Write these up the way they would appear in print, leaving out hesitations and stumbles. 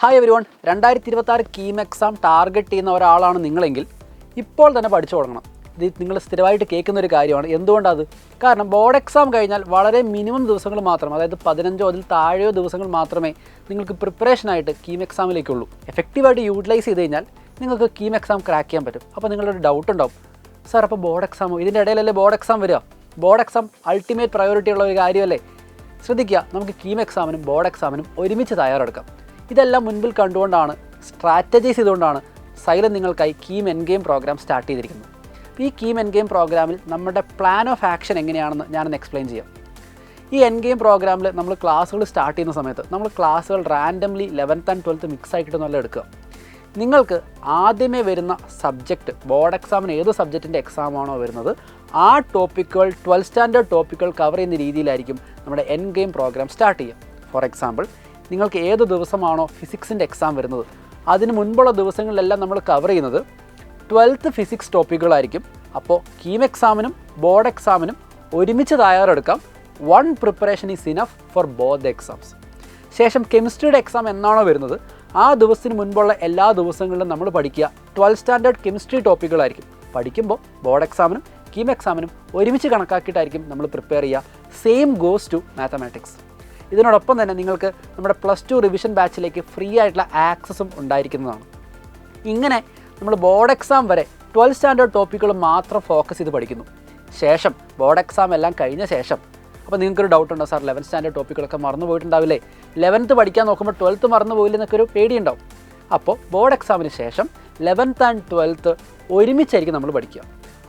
Hi everyone, 2026 KEAM exam target ചെയ്യുന്ന ഒരാളാണ് നിങ്ങളെങ്കിൽ ഇപ്പോൾ തന്നെ പഠിച്ചു തുടങ്ങണം. ഇത് നിങ്ങൾ സ്ഥിരമായിട്ട് കേൾക്കുന്ന ഒരു കാര്യമാണ്. എന്തുകൊണ്ടത്? കാരണം ബോർഡ് എക്സാം കഴിഞ്ഞാൽ വളരെ മിനിമം ദിവസങ്ങൾ മാത്രം, അതായത് 15 അതിൽ താഴെയോ ദിവസങ്ങൾ മാത്രമേ നിങ്ങൾക്ക് പ്രിപ്പറേഷനായിട്ട് കീം എക്സാമിലേക്കുള്ളൂ. എഫക്റ്റീവായിട്ട് യൂട്ടിലൈസ് ചെയ്ത് കഴിഞ്ഞാൽ നിങ്ങൾക്ക് കീം എക്സാം ക്രാക്ക് ചെയ്യാൻ പറ്റും. അപ്പോൾ നിങ്ങളൊരു ഡൗട്ട് ഉണ്ടാവും, സാർ അപ്പോൾ ബോർഡ് എക്സാമോ? ഇതിൻ്റെ ഇടയിലല്ലേ ബോർഡ് എക്സാം വരിക? ബോർഡ് എക്സാം അൾട്ടിമേറ്റ് പ്രയോറിറ്റി ഉള്ള ഒരു കാര്യമല്ലേ? ശ്രദ്ധിക്കുക, നമുക്ക് കീം എക്സാമിനും ബോർഡ് എക്സാമിനും ഒരുമിച്ച് തയ്യാറെടുക്കാം. ഇതെല്ലാം മുൻപിൽ കണ്ടുകൊണ്ടാണ്, സ്ട്രാറ്റജൈസ് ചെയ്തുകൊണ്ടാണ് സൈലം നിങ്ങൾക്കായി KEAM N game programme start ചെയ്തിരിക്കുന്നത്. ഈ കീം എൻ ഗെയിം പ്രോഗ്രാമിൽ നമ്മുടെ പ്ലാൻ ഓഫ് ആക്ഷൻ എങ്ങനെയാണെന്ന് ഞാനൊന്ന് എക്സ്പ്ലെയിൻ ചെയ്യാം. ഈ എൻ ഗെയിം പ്രോഗ്രാമിൽ നമ്മൾ ക്ലാസ്സുകൾ സ്റ്റാർട്ട് ചെയ്യുന്ന സമയത്ത് നമ്മൾ ക്ലാസ്സുകൾ randomly 11th and 12th mix ആക്കിയിട്ടൊന്നുമല്ല എടുക്കുക. നിങ്ങൾക്ക് ആദ്യമേ വരുന്ന സബ്ജക്റ്റ്, ബോർഡ് എക്സാമിന് ഏത് സബ്ജക്റ്റിൻ്റെ എക്സാമാണോ വരുന്നത്, ആ ടോപ്പിക്കുകൾ 12th സ്റ്റാൻഡേർഡ് ടോപ്പിക്കുകൾ കവർ ചെയ്യുന്ന രീതിയിലായിരിക്കും നമ്മുടെ എൻ ഗെയിം പ്രോഗ്രാം സ്റ്റാർട്ട് ചെയ്യുക. ഫോർ എക്സാമ്പിൾ, നിങ്ങൾക്ക് ഏത് ദിവസമാണോ ഫിസിക്സിൻ്റെ എക്സാം വരുന്നത്, അതിന് മുൻപുള്ള ദിവസങ്ങളിലെല്ലാം നമ്മൾ കവർ ചെയ്യുന്നത് 12th ഫിസിക്സ് ടോപ്പിക്കുകളായിരിക്കും. അപ്പോൾ കീം എക്സാമിനും ബോർഡ് എക്സാമിനും ഒരുമിച്ച് തയ്യാറെടുക്കാം. One preparation is enough for both the exams. ശേഷം കെമിസ്ട്രിയുടെ എക്സാം എന്നാണോ വരുന്നത്, ആ ദിവസത്തിന് മുൻപുള്ള എല്ലാ ദിവസങ്ങളിലും നമ്മൾ പഠിക്കുക 12th സ്റ്റാൻഡേർഡ് കെമിസ്ട്രി ടോപ്പിക്കുകളായിരിക്കും. പഠിക്കുമ്പോൾ ബോർഡ് എക്സാമിനും കീം എക്സാമിനും ഒരുമിച്ച് കണക്കാക്കിയിട്ടായിരിക്കും നമ്മൾ പ്രിപ്പയർ ചെയ്യുക. Same goes to mathematics. ഇതിനോടൊപ്പം തന്നെ നിങ്ങൾക്ക് നമ്മുടെ +2 റിവിഷൻ ബാച്ചിലേക്ക് ഫ്രീ ആയിട്ടുള്ള ആക്സസും ഉണ്ടായിരിക്കുന്നതാണ്. ഇങ്ങനെ നമ്മൾ ബോർഡ് എക്സാം വരെ 12th സ്റ്റാൻഡേർഡ് ടോപ്പിക്കുകൾ മാത്രം ഫോക്കസ് ചെയ്ത് പഠിക്കുന്നു. ശേഷം ബോർഡ് എക്സാം എല്ലാം കഴിഞ്ഞ ശേഷം, അപ്പോൾ നിങ്ങൾക്കൊരു ഡൗട്ട് ഉണ്ടോ, സാർ 11th സ്റ്റാൻഡേർഡ് ടോപ്പിക്കുകളൊക്കെ മറന്നു പോയിട്ടുണ്ടാവില്ലേ, 11th പഠിക്കാൻ നോക്കുമ്പോൾ 12th മറന്നു പോയില്ല എന്നൊക്കെ ഒരു പേടിയുണ്ടാവും. അപ്പോൾ ബോർഡ് എക്സാമിന് ശേഷം 11th and 12th ഒരുമിച്ചായിരിക്കും നമ്മൾ പഠിക്കുക.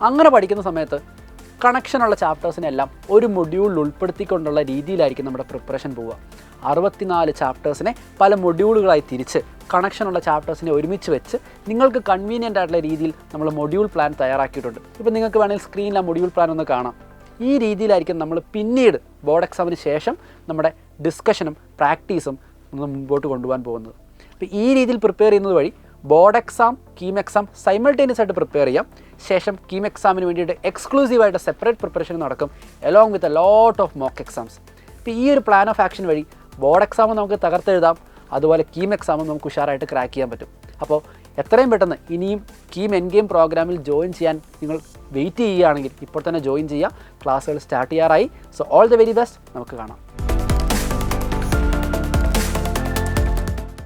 അങ്ങനെ പഠിക്കുന്ന സമയത്ത് കണക്ഷനുള്ള ചാപ്റ്റേഴ്സിനെല്ലാം ഒരു മൊഡ്യൂളിൽ ഉൾപ്പെടുത്തിക്കൊണ്ടുള്ള രീതിയിലായിരിക്കും നമ്മുടെ പ്രിപ്പറേഷൻ പോവുക. 64 ചാപ്റ്റേഴ്സിനെ പല മൊഡ്യൂളുകളായി തിരിച്ച് കണക്ഷനുള്ള ചാപ്റ്റേഴ്സിനെ ഒരുമിച്ച് വെച്ച് നിങ്ങൾക്ക് കൺവീനിയൻ്റ് ആയിട്ടുള്ള രീതിയിൽ നമ്മൾ മൊഡ്യൂൾ പ്ലാൻ തയ്യാറാക്കിയിട്ടുണ്ട്. ഇപ്പോൾ നിങ്ങൾക്ക് വേണമെങ്കിൽ സ്ക്രീനിൽ ആ മൊഡ്യൂൾ പ്ലാൻ ഒന്ന് കാണാം. ഈ രീതിയിലായിരിക്കും നമ്മൾ പിന്നീട് ബോർഡ് എക്സാമിന് ശേഷം നമ്മുടെ ഡിസ്കഷനും പ്രാക്ടീസും ഒന്ന് മുമ്പോട്ട് കൊണ്ടുപോകാൻ പോകുന്നത്. അപ്പോൾ ഈ രീതിയിൽ പ്രിപ്പയർ ചെയ്യുന്നത് വഴി board exam, KEAM exam simultaneous ആയിട്ട് പ്രിപ്പയർ ചെയ്യാം. ശേഷം കീം എക്സാമിന് വേണ്ടിയിട്ട് എക്സ്ക്ലൂസീവായിട്ട് സെപ്പറേറ്റ് പ്രിപ്പറേഷൻ നടക്കും, along with a lot of mock exams. ഇപ്പോൾ ഈ ഒരു പ്ലാൻ ഓഫ് ആക്ഷൻ വഴി ബോർഡ് എക്സാമും നമുക്ക് തകർത്തെഴുതാം, അതുപോലെ കീം എക്സാമും നമുക്ക് ഉഷാറായിട്ട് ക്രാക്ക് ചെയ്യാൻ പറ്റും. അപ്പോൾ എത്രയും പെട്ടെന്ന് ഇനിയും കീം എൻ ഗെയിം പ്രോഗ്രാമിൽ ജോയിൻ ചെയ്യാൻ നിങ്ങൾ വെയിറ്റ് ചെയ്യുകയാണെങ്കിൽ ഇപ്പോൾ തന്നെ ജോയിൻ ചെയ്യുക. ക്ലാസ്സുകൾ സ്റ്റാർട്ട് ചെയ്യാറായി. So all the very best. നമുക്ക് കാണാം.